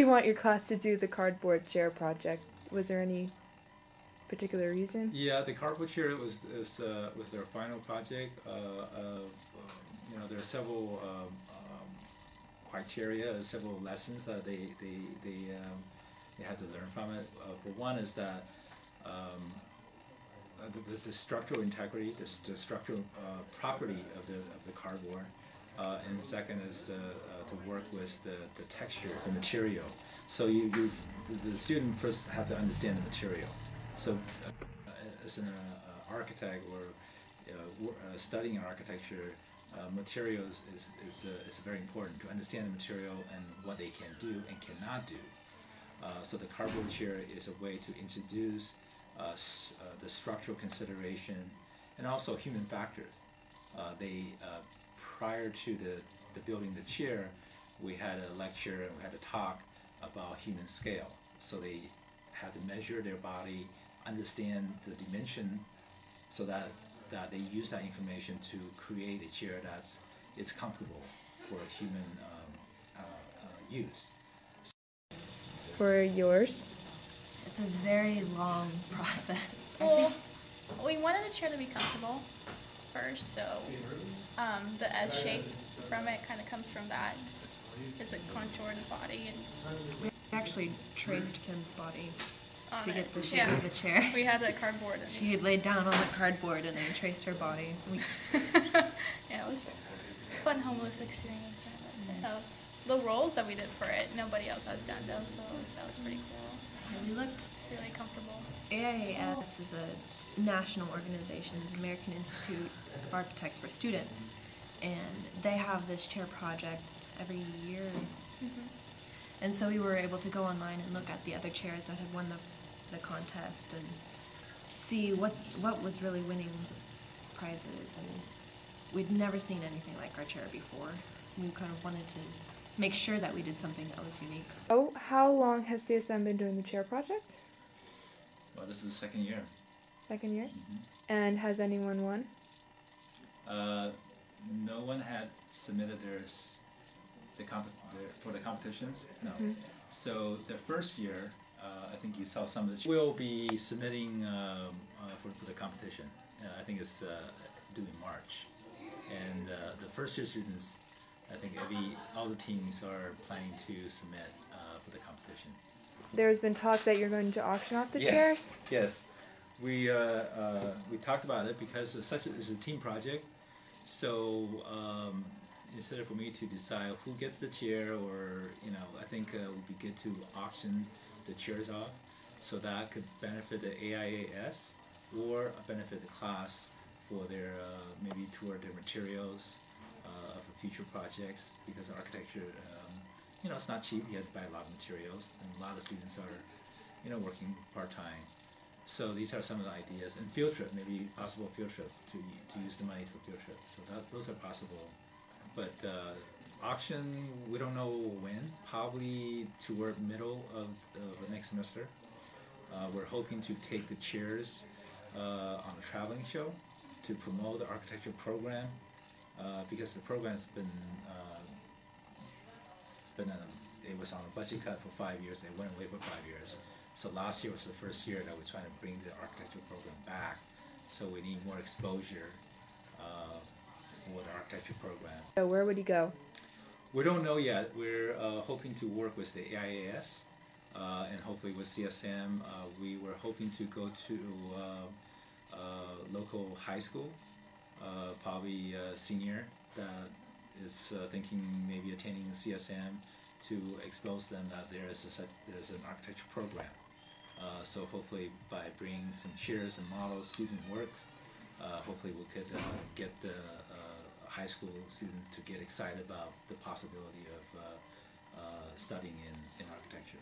want your class to do the cardboard chair project? Was there any particular reason? Yeah, the cardboard chair was their final project. There are several criteria, several lessons that they had to learn from it. For one is that the structural integrity, the structural property of the cardboard, and second is to work with the texture, the material. So the student first have to understand the material. So as an architect or studying architecture, materials is very important to understand the material and what they can do and cannot do. So the cardboard chair is a way to introduce the structural consideration and also human factors. Prior to the building the chair, we had a lecture and we had a talk about human scale. So they had to measure their body, understand the dimension, so that they use that information to create a chair it's comfortable for human use. For yours? It's a very long process. Well, we wanted the chair to be comfortable first, so the S shape from it kind of comes from that. Just, it's a contoured body. We actually traced Kim's body to get the shape yeah. of the chair. We had a cardboard. She had laid down on the cardboard and then traced her body. Yeah, it was a fun homeless experience. That was the roles that we did for it. Nobody else has done those, so that was pretty cool. Yeah, we looked. It's really comfortable. AIAS is a national organization, the American Institute of Architects for Students, and they have this chair project every year. Mm-hmm. And so we were able to go online and look at the other chairs that had won the contest and see what was really winning prizes. And we'd never seen anything like our chair before. We kind of wanted to make sure that we did something that was unique. Oh, how long has CSM been doing the chair project? Well, this is the second year. Second year? Mm-hmm. And has anyone won? No one had submitted for the competitions. No. Mm-hmm. So the first year, I think you saw some of the. We'll be submitting for the competition. I think it's due in March, and the first year students, I think all the teams are planning to submit for the competition. There's been talk that you're going to auction off the chairs? Yes. We talked about it because it's a team project. So instead of for me to decide who gets the chair, or I think it would be good to auction the chairs off, so that could benefit the AIAS or benefit the class for their maybe toward their materials of future projects, because architecture, it's not cheap. You have to buy a lot of materials, and a lot of students are, working part-time. So these are some of the ideas. And field trip, maybe possible field trip to use the money for field trip. So those are possible. But auction, we don't know when. Probably toward middle of the next semester. We're hoping to take the chairs on a traveling show to promote the architecture program, because the program's been it was on a budget cut for 5 years. They went away for 5 years. So last year was the first year that we're trying to bring the architecture program back. So we need more exposure for the architecture program. So where would he go? We don't know yet. We're hoping to work with the AIAS and hopefully with CSM. We were hoping to go to local high school, probably senior that is thinking maybe attending CSM, to expose them that there's an architecture program. So hopefully by bringing some chairs and models, student works, hopefully we could get the high school students to get excited about the possibility of studying in architecture.